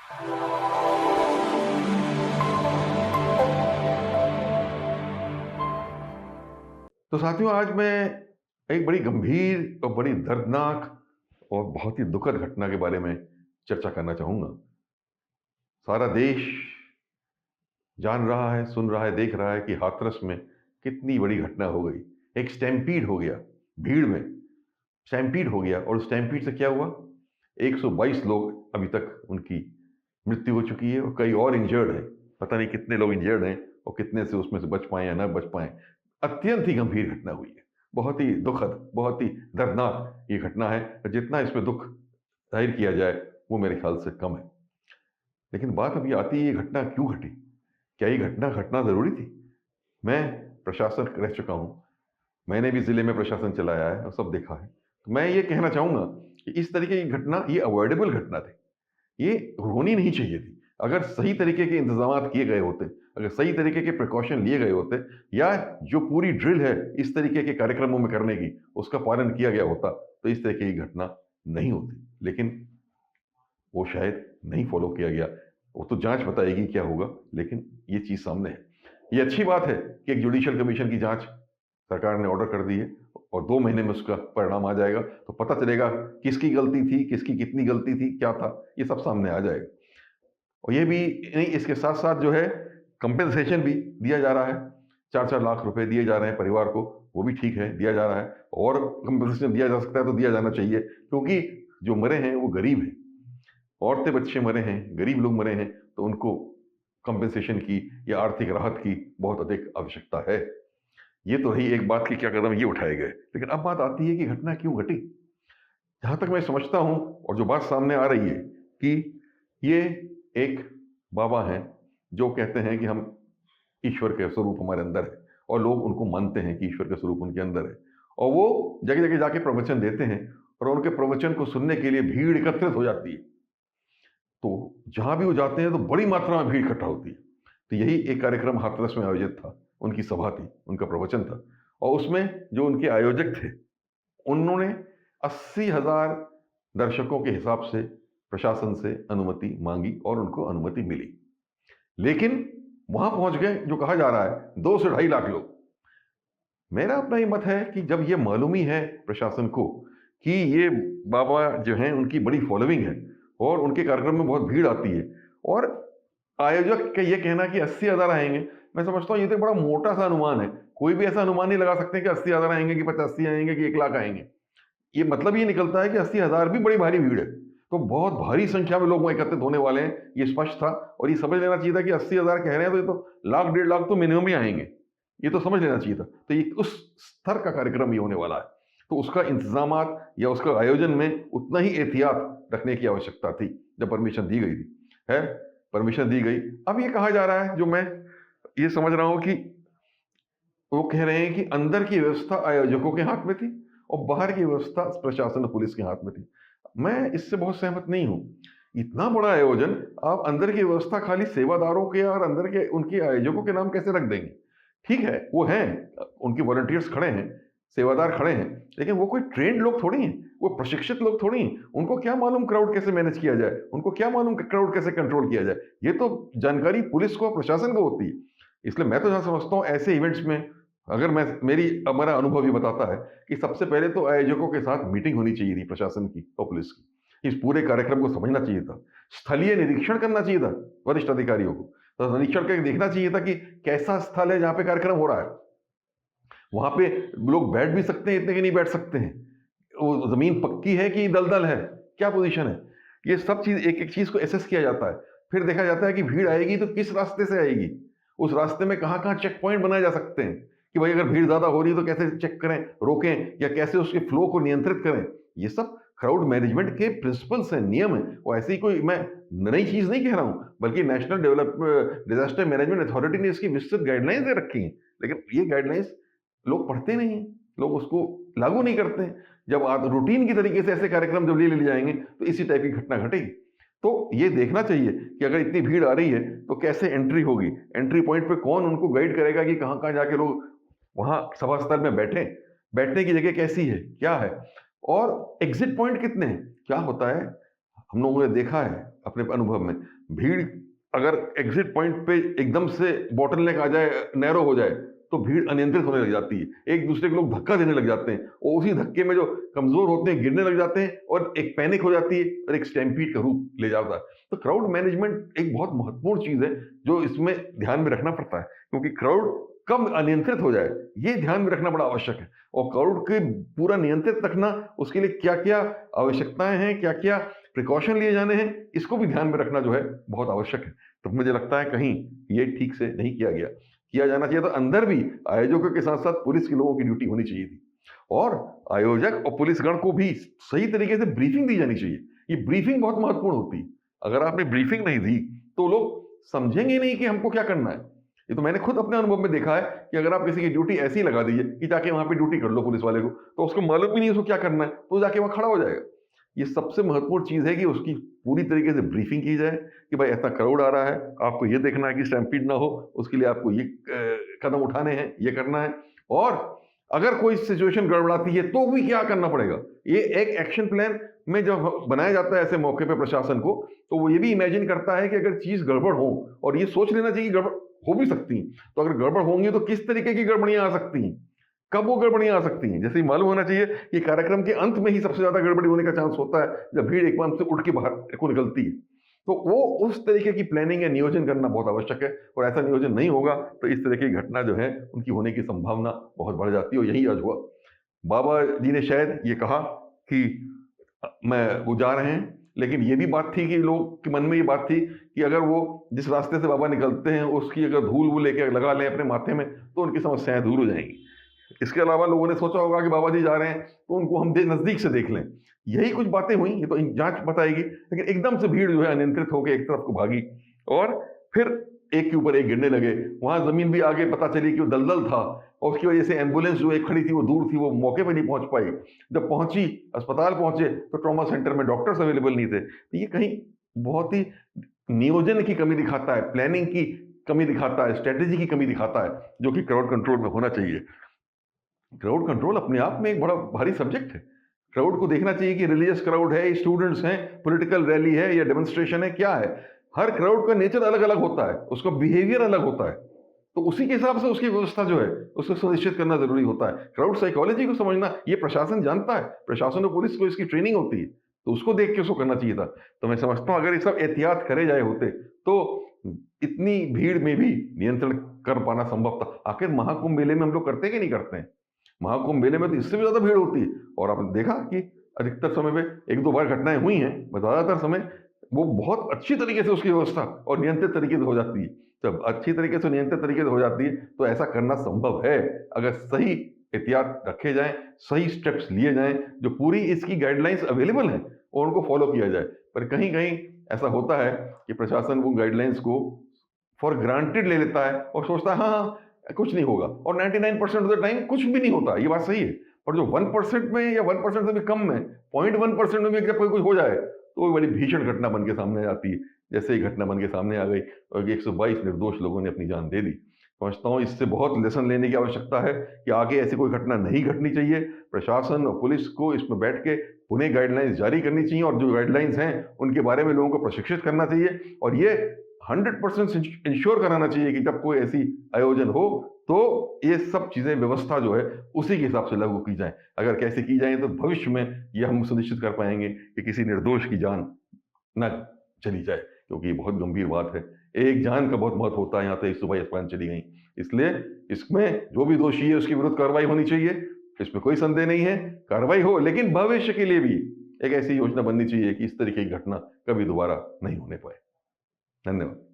तो साथियों, आज मैं एक बड़ी गंभीर और बड़ी दर्दनाक और बहुत ही दुखद घटना के बारे में चर्चा करना चाहूँगा। सारा देश जान रहा है, सुन रहा है, देख रहा है कि हाथरस में कितनी बड़ी घटना हो गई। एक स्टैम्पीड हो गया, भीड़ में स्टैम्पीड हो गया और स्टैम्पीड से क्या हुआ? 122 लोग अभी तक उनकी मृत्यु हो चुकी है और कई और इंजर्ड हैं। पता नहीं कितने लोग इंजर्ड हैं और कितने से उसमें से बच पाएँ या ना बच पाएँ। अत्यंत ही गंभीर घटना हुई है। बहुत ही दुखद, बहुत ही दर्दनाक ये घटना है और जितना इसमें दुःख ज़ाहिर किया जाए, वो मेरे ख़्याल से कम है। लेकिन बात अभी आती है, ये घटना क्यों घटी? क्या ये घटना घटना ज़रूरी थी? मैं प्रशासक रह चुका हूँ। मैंने भी ज़िले में प्रशासन चलाया है और सब देखा है। तो मैं ये कहना चाहूँगा कि इस तरीके की घटना ये अवॉइडेबल घटना थी। ये होनी नहीं चाहिए थी। अगर सही तरीके के इंतज़ामात किए गए होते, अगर सही तरीके के प्रिकॉशन लिए गए होते या जो पूरी ड्रिल है इस तरीके के कार्यक्रमों में करने की, उसका पालन किया गया होता, तो इस तरीके की घटना नहीं होती। लेकिन वो शायद नहीं फ़ॉलो किया गया। वो तो जाँच बताएगी क्या होगा, लेकिन ये चीज़ सामने है। ये अच्छी बात है कि एक जुडिशियल कमीशन की जाँच सरकार ने ऑर्डर कर दी है और 2 महीने में उसका परिणाम आ जाएगा, तो पता चलेगा किसकी गलती थी, किसकी कितनी गलती थी, क्या था, ये सब सामने आ जाएगा। और ये भी नहीं, इसके साथ-साथ जो है कंपेंसेशन भी दिया जा रहा है। 4-4 लाख रुपए दिए जा रहे हैं परिवार को, वो भी ठीक है, दिया जा रहा है और कंपेंसेशन दिया जा सकता है तो दिया जाना चाहिए, क्योंकि जो मरे हैं वो गरीब हैं। औरतें, बच्चे मरे हैं, गरीब लोग मरे हैं, तो उनको कंपेंसेशन की या आर्थिक राहत की बहुत अधिक आवश्यकता है। ये तो रही एक बात कि क्या कदम ये उठाए गए। लेकिन अब बात आती है कि घटना क्यों घटी? जहाँ तक मैं समझता हूँ और जो बात सामने आ रही है कि ये एक बाबा हैं, जो कहते हैं कि हम ईश्वर के स्वरूप हमारे अंदर है और लोग उनको मानते हैं कि ईश्वर का स्वरूप उनके अंदर है। और वो जगह-जगह जाके प्रवचन देते हैं और उनके प्रवचन को सुनने के लिए भीड़ एकत्रित हो जाती है। तो जहाँ भी वो जाते हैं तो बड़ी मात्रा में भीड़ इकट्ठा होती है। तो यही एक कार्यक्रम हाथरस में आयोजित था, उनकी सभा थी, उनका प्रवचन था और उसमें जो उनके आयोजक थे, उन्होंने 80,000 दर्शकों के हिसाब से प्रशासन से अनुमति माँगी और उनको अनुमति मिली। लेकिन वहाँ पहुँच गए जो कहा जा रहा है 2 से ढाई लाख लोग। मेरा अपना ये मत है कि जब ये मालूम ही है प्रशासन को कि ये बाबा जो हैं उनकी बड़ी फॉलोइंग है और उनके कार्यक्रम में बहुत भीड़ आती है और आयोजक का ये कहना कि 80,000 आएँगे, मैं समझता हूँ ये तो बड़ा मोटा-सा अनुमान है। कोई भी ऐसा अनुमान नहीं लगा सकते कि 80,000 आएँगे कि 85 आएँगे कि 1 लाख आएँगे। ये मतलब ये निकलता है कि 80,000 भी बड़ी भारी भीड़ है। तो बहुत भारी संख्या में लोग वहाँ एकत्रित होने वाले हैं, ये स्पष्ट था और ये समझ लेना चाहिए था कि 80,000 कह रहे हैं तो ये तो लाख, डेढ़ लाख तो मिनिमम ही आएँगे। ये तो समझ लेना चाहिए था। तो ये उस स्तर का कार्यक्रम ये होने वाला है। तो उसका इंतज़ामात या उसका आयोजन में उतना ही एहतियात रखने की आवश्यकता थी, जब परमिशन दी गई थी। खैर, परमिशन दी गई। अब ये कहा जा रहा है, जो मैं ये समझ रहा हूँ कि वो कह रहे हैं कि अंदर की व्यवस्था आयोजकों के हाथ में थी और बाहर की व्यवस्था प्रशासन और पुलिस के हाथ में थी। मैं इससे बहुत सहमत नहीं हूँ। इतना बड़ा आयोजन आप अंदर की व्यवस्था खाली सेवादारों के और अंदर के उनके आयोजकों के नाम कैसे रख देंगे? ठीक है, वो हैं, उनके वॉलंटियर्स खड़े हैं, सेवादार खड़े हैं, लेकिन वो कोई ट्रेन्ड लोग थोड़ी हैं, वो प्रशिक्षित लोग थोड़ी हैं। उनको क्या मालूम क्राउड कैसे मैनेज किया जाए? उनको क्या मालूम कि क्राउड कैसे कंट्रोल किया जाए? ये तो जानकारी पुलिस को, प्रशासन को होती है। इसलिए मैं तो जहाँ समझता हूँ ऐसे इवेंट्स में अगर मैं मेरा अनुभव ये बताता है कि सबसे पहले तो आयोजकों के साथ मीटिंग होनी चाहिए थी प्रशासन की और पुलिस की। इस पूरे कार्यक्रम को समझना चाहिए था। स्थलीय निरीक्षण करना चाहिए था वरिष्ठ अधिकारियों को। तो निरीक्षण करके देखना चाहिए था कि कैसा स्थल है जहाँ पे कार्यक्रम हो रहा है। वहाँ पे लोग बैठ भी सकते हैं, इतने के नहीं बैठ सकते हैं। वो ज़मीन पक्की है कि दलदल है? क्या पोज़ीशन है? ये सब चीज़ एक-एक चीज़ को एसेस किया जाता है। फिर देखा जाता है कि भीड़ आएगी तो किस रास्ते से आएगी? उस रास्ते में कहाँ-कहाँ चेक पॉइंट बनाए जा सकते हैं कि भाई अगर भीड़ ज़्यादा हो रही है तो कैसे चेक करें, रोकें या कैसे उसके फ्लो को नियंत्रित करें? ये सब क्राउड मैनेजमेंट के प्रिंसिपल्स हैं, नियम हैं और ऐसी कोई मैं नई चीज़ नहीं कह रहा हूँ, बल्कि नेशनल डिज़ास्टर मैनेजमेंट अथॉरिटी ने इसकी विस्तृत गाइडलाइंस दे रखी हैं। लेकिन ये गाइडलाइंस लोग पढ़ते नहीं हैं, लोग उसको लागू नहीं करते हैं। जब आप रूटीन की तरीके से ऐसे कार्यक्रम जब ले जाएँगे, तो इसी टाइप की घटना घटेगी। तो ये देखना चाहिए कि अगर इतनी भीड़ आ रही है, तो कैसे एंट्री होगी? एंट्री पॉइंट पे कौन उनको गाइड करेगा कि कहाँ-कहाँ जाके लोग वहाँ सभा स्थल में बैठें? बैठने की जगह कैसी है? क्या है? और एग्ज़िट पॉइंट कितने हैं? क्या होता है, हम लोगों ने देखा है, अपने अनुभव में। भीड़ अगर एग्जिट पॉइंट पे एकदम से बॉटलनेक आ जाए, नैरो हो जाए, तो भीड़ अनियंत्रित होने लग जाती है। एक दूसरे को लोग धक्का देने लग जाते हैं और उसी धक्के में जो कमजोर होते हैं गिरने लग जाते हैं और एक पैनिक हो जाती है और एक स्टैम्पीड का रूप ले जाता है। तो क्राउड मैनेजमेंट एक बहुत महत्वपूर्ण चीज है जो इसमें ध्यान में रखना पड़ता है, क्योंकि क्राउड कब अनियंत्रित हो जाए ये ध्यान में रखना बड़ा आवश्यक है। और क्राउड के पूरा नियंत्रित रखना, उसके लिए क्या क्या आवश्यकताएं हैं, क्या क्या प्रिकॉशन लिए जाने हैं, इसको भी ध्यान में रखना जो है बहुत आवश्यक है। तो मुझे लगता है कहीं ये ठीक से नहीं किया गया, किया जाना चाहिए। तो अंदर भी आयोजकों के साथ साथ पुलिस के लोगों की ड्यूटी होनी चाहिए थी और आयोजक और पुलिसगण को भी सही तरीके से ब्रीफिंग दी जानी चाहिए। ये ब्रीफिंग बहुत महत्वपूर्ण होती है। अगर आपने ब्रीफिंग नहीं दी तो लोग समझेंगे नहीं कि हमको क्या करना है। ये तो मैंने खुद अपने अनुभव में देखा है कि अगर आप किसी की ड्यूटी ऐसी लगा दीजिए कि जाके वहां पे ड्यूटी कर लो पुलिस वाले को, तो उसको मालूम भी नहीं उसको क्या करना है, तो जाके वहां खड़ा हो जाएगा। ये सबसे महत्वपूर्ण चीज है कि उसकी पूरी तरीके से ब्रीफिंग की जाए कि भाई ऐसा क्राउड आ रहा है, आपको ये देखना है कि स्टैम्पीड ना हो, उसके लिए आपको ये कदम उठाने हैं, ये करना है। और अगर कोई सिचुएशन गड़बड़ाती है तो भी क्या करना पड़ेगा। ये एक एक्शन प्लान में जब बनाया जाता है ऐसे मौके पे प्रशासन को, तो वो ये भी इमेजिन करता है कि अगर चीज गड़बड़ हो, और ये सोच लेना चाहिए कि गड़बड़ हो भी सकती हैं, तो अगर गड़बड़ होंगी तो किस तरीके की गड़बड़ियां आ सकती हैं, कब वो गड़बड़ियां आ सकती हैं। जैसे मालूम होना चाहिए कि कार्यक्रम के अंत में ही सबसे ज्यादा गड़बड़ी होने का चांस होता है जब भीड़ एकदम से उठ के बाहर को निकलती है। तो वो उस तरीके की प्लानिंग या नियोजन करना बहुत आवश्यक है, और ऐसा नियोजन नहीं होगा तो इस तरह की घटना जो है उनकी होने की संभावना बहुत बढ़ जाती है। और यही आज हुआ। बाबा जी ने शायद ये कहा कि मैं वो जा रहे हैं, लेकिन ये भी बात थी कि लोग के मन में ये बात थी कि अगर वो जिस रास्ते से बाबा निकलते हैं उसकी अगर धूल वो लेके लगा लें अपने माथे में तो उनकी समस्याएं दूर हो जाएंगी। इसके अलावा लोगों ने सोचा होगा कि बाबा जी जा रहे हैं तो उनको हम नजदीक से देख लें। यही कुछ बातें हुई, ये तो जांच बताएगी। लेकिन एकदम से भीड़ जो है अनियंत्रित होकर एक तरफ को भागी और फिर एक के ऊपर एक गिरने लगे। वहां जमीन भी आगे पता चली कि वो दलदल था और उसकी वजह से एम्बुलेंस जो एक खड़ी थी वो दूर थी, वो मौके पे नहीं पहुंच पाई। जब पहुंची, अस्पताल पहुंचे तो ट्रॉमा सेंटर में डॉक्टर्स अवेलेबल नहीं थे। तो ये कहीं बहुत ही नियोजन की कमी दिखाता है, प्लानिंग की कमी दिखाता है, स्ट्रेटेजी की कमी दिखाता है, जो कि क्राउड कंट्रोल में होना चाहिए। क्राउड कंट्रोल अपने आप में एक बड़ा भारी सब्जेक्ट है। क्राउड को देखना चाहिए कि रिलीजियस क्राउड है, स्टूडेंट्स हैं, पॉलिटिकल रैली है या डेमोन्स्ट्रेशन है, क्या है। हर क्राउड का नेचर अलग अलग होता है, उसका बिहेवियर अलग होता है, तो उसी के हिसाब से उसकी व्यवस्था जो है उसको सुनिश्चित करना जरूरी होता है। क्राउड साइकोलॉजी को समझना ये प्रशासन जानता है, प्रशासन और पुलिस को इसकी ट्रेनिंग होती है, तो उसको देख के उसको करना चाहिए था। तो मैं समझता हूं अगर ये सब एहतियात करे जाए होते तो इतनी भीड़ में भी नियंत्रण कर पाना संभव था। आखिर महाकुंभ मेले में हम लोग करते कि नहीं करते हैं? महाकुंभ मेले में तो इससे भी ज्यादा भीड़ होती है, और आपने देखा कि अधिकतर समय में एक दो बार घटनाएं हुई हैं, ज्यादातर समय वो बहुत अच्छी तरीके से उसकी व्यवस्था और नियंत्रित तरीके से हो जाती है। जब अच्छी तरीके से नियंत्रित तरीके से हो जाती है तो ऐसा करना संभव है अगर सही एहतियात रखे जाएं, सही स्टेप्स लिए जाएं, जो पूरी इसकी गाइडलाइंस अवेलेबल हैं और उनको फॉलो किया जाए। पर कहीं कहीं ऐसा होता है कि प्रशासन वो गाइडलाइंस को फॉर ग्रांटेड ले लेता है और सोचता है हाँ हाँ कुछ नहीं होगा, और 99% ऑफ द टाइम कुछ भी नहीं होता। ये बात सही है, पर जो 1% में या 1% से भी कम में 0.1% में भी जब कोई हो जाए तो वो बड़ी भीषण घटना बन के सामने आती है। जैसे ही घटना बन के सामने आ गई और 122 निर्दोष लोगों ने अपनी जान दे दी। समझता हूँ इससे बहुत लेसन लेने की आवश्यकता है कि आगे ऐसी कोई घटना नहीं घटनी चाहिए। प्रशासन और पुलिस को इसमें बैठ के पुनः गाइडलाइंस जारी करनी चाहिए, और जो गाइडलाइंस हैं उनके बारे में लोगों को प्रशिक्षित करना चाहिए, और ये 100% इंश्योर कराना चाहिए कि जब कोई ऐसी आयोजन हो तो ये सब चीजें व्यवस्था जो है उसी के हिसाब से लागू की जाए। अगर कैसे की जाए तो भविष्य में ये हम सुनिश्चित कर पाएंगे कि किसी निर्दोष की जान न चली जाए, क्योंकि ये बहुत गंभीर बात है। एक जान का बहुत महत्व होता है। यहाँ तो 122 जान चली गई, इसलिए इसमें जो भी दोषी है उसके विरुद्ध कार्रवाई होनी चाहिए, इसमें कोई संदेह नहीं है। कार्रवाई हो, लेकिन भविष्य के लिए भी एक ऐसी योजना बननी चाहिए कि इस तरीके की घटना कभी दोबारा नहीं होने पाए। धन्यवाद।